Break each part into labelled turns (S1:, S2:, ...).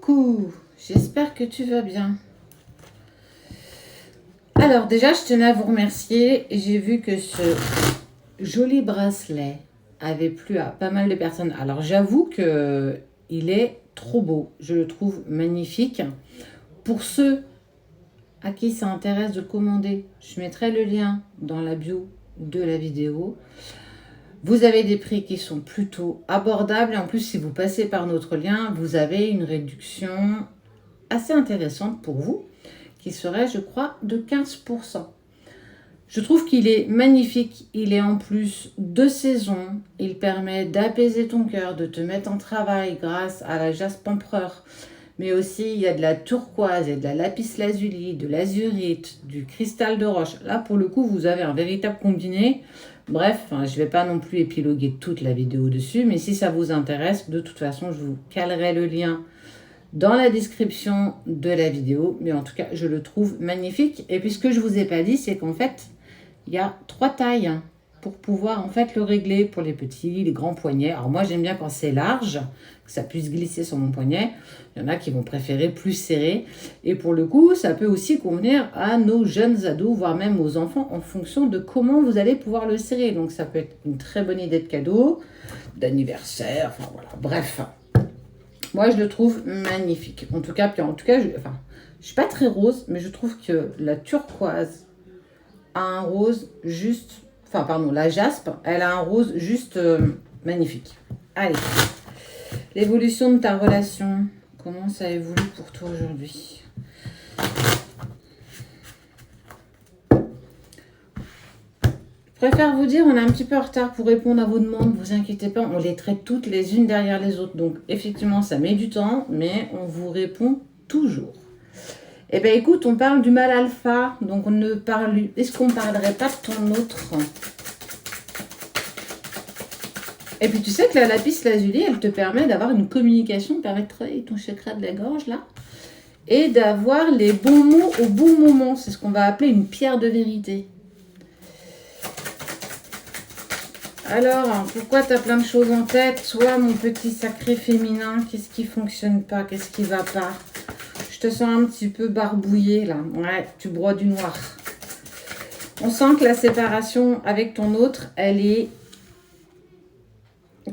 S1: coucou, j'espère que tu vas bien. Alors déjà, je tenais à vous remercier. J'ai vu que ce joli bracelet avait plu à pas mal de personnes. Alors j'avoue que il est trop beau, je le trouve magnifique. Pour ceux à qui ça intéresse de le commander, je mettrai le lien dans la bio de la vidéo. Vous avez des prix qui sont plutôt abordables. Et en plus, si vous passez par notre lien, vous avez une réduction assez intéressante pour vous, qui serait, je crois, de 15%. Je trouve qu'il est magnifique. Il est en plus de saison. Il permet d'apaiser ton cœur, de te mettre en travail grâce à la jaspe empereur. Mais aussi, il y a de la turquoise, il y a de la lapis lazuli, de l'azurite, du cristal de roche. Là, pour le coup, vous avez un véritable combiné. Bref, je ne vais pas non plus épiloguer toute la vidéo dessus, mais si ça vous intéresse, de toute façon, je vous calerai le lien dans la description de la vidéo. Mais en tout cas, je le trouve magnifique. Et puis, ce que je ne vous ai pas dit, c'est qu'en fait, il y a 3 tailles pour pouvoir en fait le régler pour les petits, les grands poignets. Alors moi, j'aime bien quand c'est large, que ça puisse glisser sur mon poignet. Il y en a qui vont préférer plus serré. Et pour le coup, ça peut aussi convenir à nos jeunes ados, voire même aux enfants, en fonction de comment vous allez pouvoir le serrer. Donc ça peut être une très bonne idée de cadeau, d'anniversaire, enfin voilà, bref. Moi, je le trouve magnifique. En tout cas, je suis pas très rose, mais je trouve que la turquoise a un rose juste... Enfin, pardon, la jaspe, elle a un rose juste magnifique. Allez, l'évolution de ta relation, comment ça évolue pour toi aujourd'hui? Je préfère vous dire, on est un petit peu en retard pour répondre à vos demandes, ne vous inquiétez pas, on les traite toutes les unes derrière les autres. Donc, effectivement, ça met du temps, mais on vous répond toujours. Eh bien, écoute, on parle du mal alpha, donc on ne parle... Est-ce qu'on ne parlerait pas de ton autre? Et puis, tu sais que la lapis lazuli, elle te permet d'avoir une communication, permet de travailler ton chakra de la gorge, là, et d'avoir les bons mots au bon moment. C'est ce qu'on va appeler une pierre de vérité. Alors, pourquoi tu as plein de choses en tête? Toi, mon petit sacré féminin, qu'est-ce qui fonctionne pas? Qu'est-ce qui va pas? Je te sens un petit peu barbouillé, là. Ouais, tu broies du noir. On sent que la séparation avec ton autre, elle est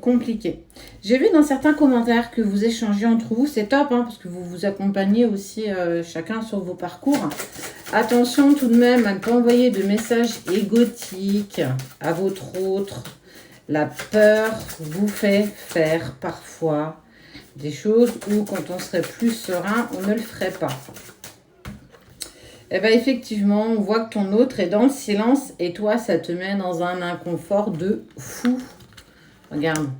S1: compliquée. J'ai vu dans certains commentaires que vous échangez entre vous. C'est top, hein, parce que vous vous accompagnez aussi chacun sur vos parcours. Attention tout de même à ne pas envoyer de messages égotiques à votre autre. La peur vous fait faire parfois des choses où quand on serait plus serein, on ne le ferait pas. Et bien effectivement, on voit que ton autre est dans le silence et toi, ça te met dans un inconfort de fou. Regarde.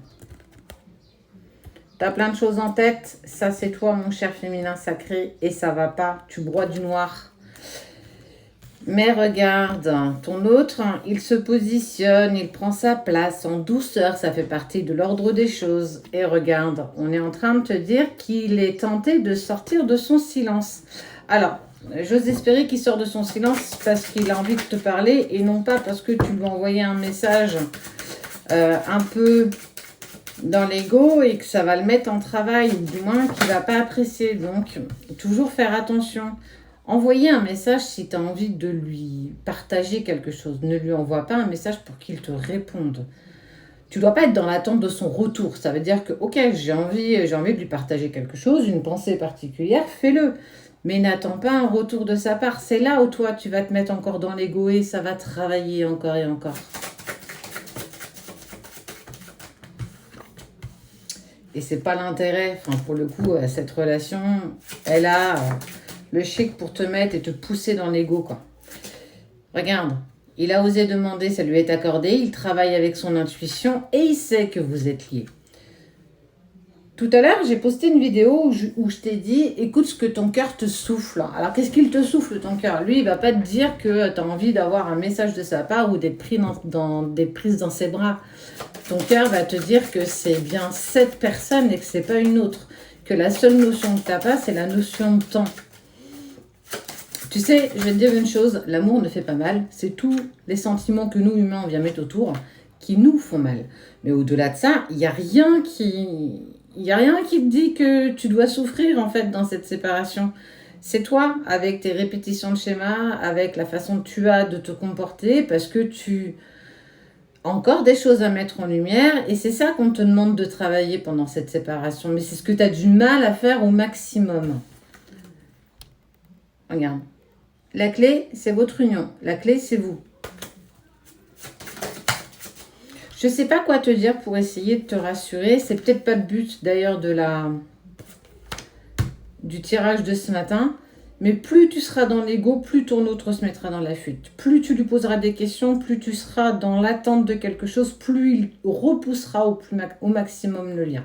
S1: Tu as plein de choses en tête. Ça, c'est toi, mon cher féminin sacré, et ça va pas. Tu broies du noir. Mais regarde, ton autre, il se positionne, il prend sa place en douceur, ça fait partie de l'ordre des choses. Et regarde, on est en train de te dire qu'il est tenté de sortir de son silence. Alors, j'ose espérer qu'il sort de son silence parce qu'il a envie de te parler et non pas parce que tu lui as envoyé un message un peu dans l'ego et que ça va le mettre en travail, ou du moins qu'il ne va pas apprécier. Donc, toujours faire attention. Envoyer un message si tu as envie de lui partager quelque chose. Ne lui envoie pas un message pour qu'il te réponde. Tu ne dois pas être dans l'attente de son retour. Ça veut dire que, ok, j'ai envie de lui partager quelque chose, une pensée particulière, fais-le. Mais n'attends pas un retour de sa part. C'est là où toi, tu vas te mettre encore dans l'ego et ça va travailler encore et encore. Et c'est pas l'intérêt. Enfin, pour le coup, cette relation, elle a... le chic pour te mettre et te pousser dans l'ego, quoi. Regarde, il a osé demander, ça lui est accordé, il travaille avec son intuition et il sait que vous êtes liés. Tout à l'heure, j'ai posté une vidéo où je t'ai dit, écoute ce que ton cœur te souffle. Alors, qu'est-ce qu'il te souffle, ton cœur? Lui, il va pas te dire que tu as envie d'avoir un message de sa part ou d'être pris d'être prise dans ses bras. Ton cœur va te dire que c'est bien cette personne et que c'est pas une autre. Que la seule notion que tu n'as pas, c'est la notion de temps. Tu sais, je vais te dire une chose, l'amour ne fait pas mal. C'est tous les sentiments que nous, humains, on vient mettre autour qui nous font mal. Mais au-delà de ça, il n'y a rien qui il n'y a rien qui te dit que tu dois souffrir en fait dans cette séparation. C'est toi, avec tes répétitions de schémas, avec la façon que tu as de te comporter, parce que tu as encore des choses à mettre en lumière, et c'est ça qu'on te demande de travailler pendant cette séparation. Mais c'est ce que tu as du mal à faire au maximum. Regarde. La clé, c'est votre union. La clé, c'est vous. Je ne sais pas quoi te dire pour essayer de te rassurer. C'est peut-être pas le but d'ailleurs du tirage de ce matin. Mais plus tu seras dans l'ego, plus ton autre se mettra dans la fuite. Plus tu lui poseras des questions, plus tu seras dans l'attente de quelque chose, plus il repoussera au maximum le lien.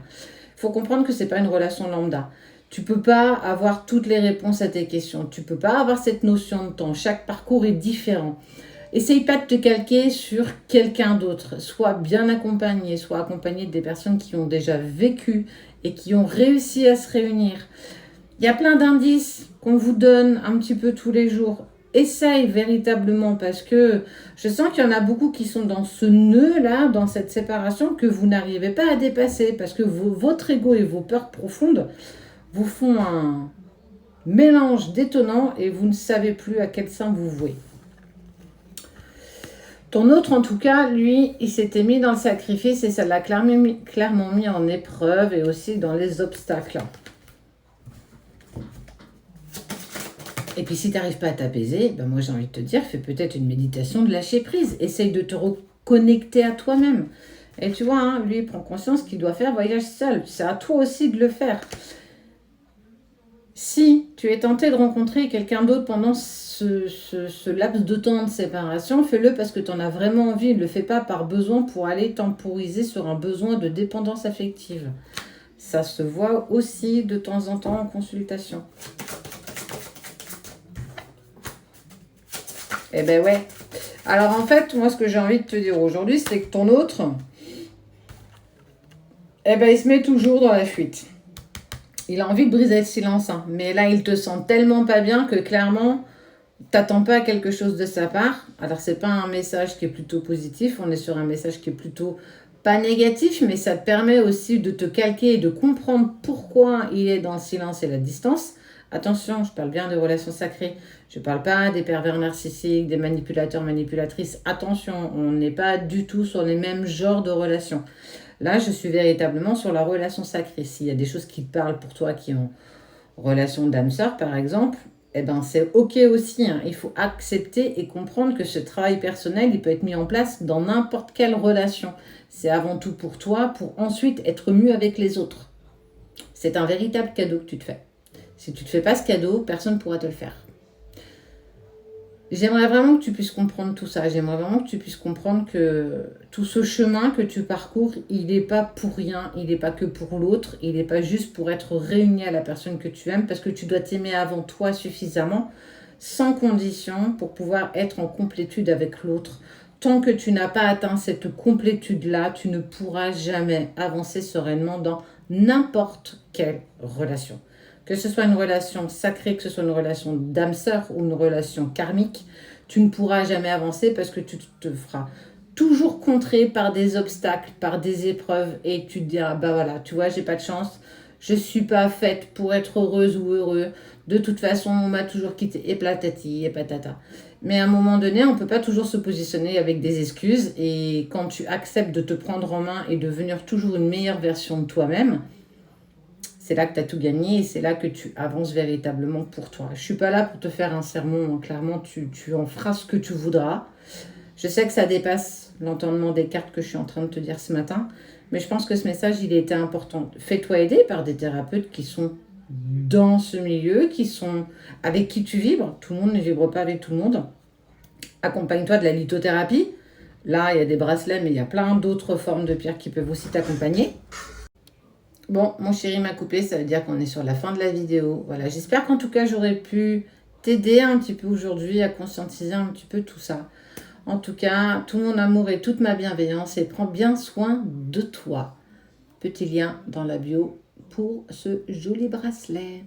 S1: Il faut comprendre que ce n'est pas une relation lambda. Tu ne peux pas avoir toutes les réponses à tes questions. Tu ne peux pas avoir cette notion de temps. Chaque parcours est différent. Essaye pas de te calquer sur quelqu'un d'autre. Sois bien accompagné, sois accompagné des personnes qui ont déjà vécu et qui ont réussi à se réunir. Il y a plein d'indices qu'on vous donne un petit peu tous les jours. Essaye véritablement parce que je sens qu'il y en a beaucoup qui sont dans ce nœud-là, dans cette séparation que vous n'arrivez pas à dépasser parce que votre ego et vos peurs profondes vous font un mélange détonnant et vous ne savez plus à quel sein vous vouez. Ton autre, en tout cas, lui, il s'était mis dans le sacrifice et ça l'a clairement mis en épreuve et aussi dans les obstacles. Et puis si tu n'arrives pas à t'apaiser, ben moi j'ai envie de te dire, fais peut-être une méditation de lâcher prise. Essaye de te reconnecter à toi-même. Et tu vois, hein, lui il prend conscience qu'il doit faire voyage seul. C'est à toi aussi de le faire. Si tu es tenté de rencontrer quelqu'un d'autre pendant ce laps de temps de séparation, fais-le parce que tu en as vraiment envie. Ne le fais pas par besoin pour aller temporiser sur un besoin de dépendance affective. Ça se voit aussi de temps en temps en consultation. Eh ben ouais. Alors en fait, moi ce que j'ai envie de te dire aujourd'hui, c'est que ton autre, eh ben il se met toujours dans la fuite. Il a envie de briser le silence, hein. Mais là il te sent tellement pas bien que clairement, t'attends pas à quelque chose de sa part. Alors c'est pas un message qui est plutôt positif, on est sur un message qui est plutôt pas négatif, mais ça te permet aussi de te calquer et de comprendre pourquoi il est dans le silence et la distance. Attention, je parle bien des relations sacrées. Je ne parle pas des pervers narcissiques, des manipulateurs, manipulatrices. Attention, on n'est pas du tout sur les mêmes genres de relations. Là, je suis véritablement sur la relation sacrée. S'il y a des choses qui parlent pour toi qui ont relation d'âme-sœur, par exemple, eh ben, c'est OK aussi. Hein. Il faut accepter et comprendre que ce travail personnel, il peut être mis en place dans n'importe quelle relation. C'est avant tout pour toi, pour ensuite être mieux avec les autres. C'est un véritable cadeau que tu te fais. Si tu ne te fais pas ce cadeau, personne ne pourra te le faire. J'aimerais vraiment que tu puisses comprendre tout ça. J'aimerais vraiment que tu puisses comprendre que tout ce chemin que tu parcours, il n'est pas pour rien. Il n'est pas que pour l'autre. Il n'est pas juste pour être réuni à la personne que tu aimes. Parce que tu dois t'aimer avant toi suffisamment, sans condition, pour pouvoir être en complétude avec l'autre. Tant que tu n'as pas atteint cette complétude-là, tu ne pourras jamais avancer sereinement dans n'importe quelle relation. Que ce soit une relation sacrée, que ce soit une relation d'âme-sœur ou une relation karmique, tu ne pourras jamais avancer parce que tu te feras toujours contrer par des obstacles, par des épreuves et tu te diras, bah voilà, tu vois, j'ai pas de chance, je suis pas faite pour être heureuse ou heureux, de toute façon, on m'a toujours quitté, et platati, et patata. Mais à un moment donné, on ne peut pas toujours se positionner avec des excuses et quand tu acceptes de te prendre en main et de devenir toujours une meilleure version de toi-même, c'est là que tu as tout gagné et c'est là que tu avances véritablement pour toi. Je ne suis pas là pour te faire un sermon, hein. Clairement, tu en feras ce que tu voudras. Je sais que ça dépasse l'entendement des cartes que je suis en train de te dire ce matin, mais je pense que ce message, il était important. Fais-toi aider par des thérapeutes qui sont dans ce milieu, qui sont avec qui tu vibres. Tout le monde ne vibre pas avec tout le monde. Accompagne-toi de la lithothérapie. Là, il y a des bracelets, mais il y a plein d'autres formes de pierres qui peuvent aussi t'accompagner. Bon, mon chéri m'a coupé, ça veut dire qu'on est sur la fin de la vidéo. Voilà, j'espère qu'en tout cas, j'aurais pu t'aider un petit peu aujourd'hui à conscientiser un petit peu tout ça. En tout cas, tout mon amour et toute ma bienveillance et prends bien soin de toi. Petit lien dans la bio pour ce joli bracelet.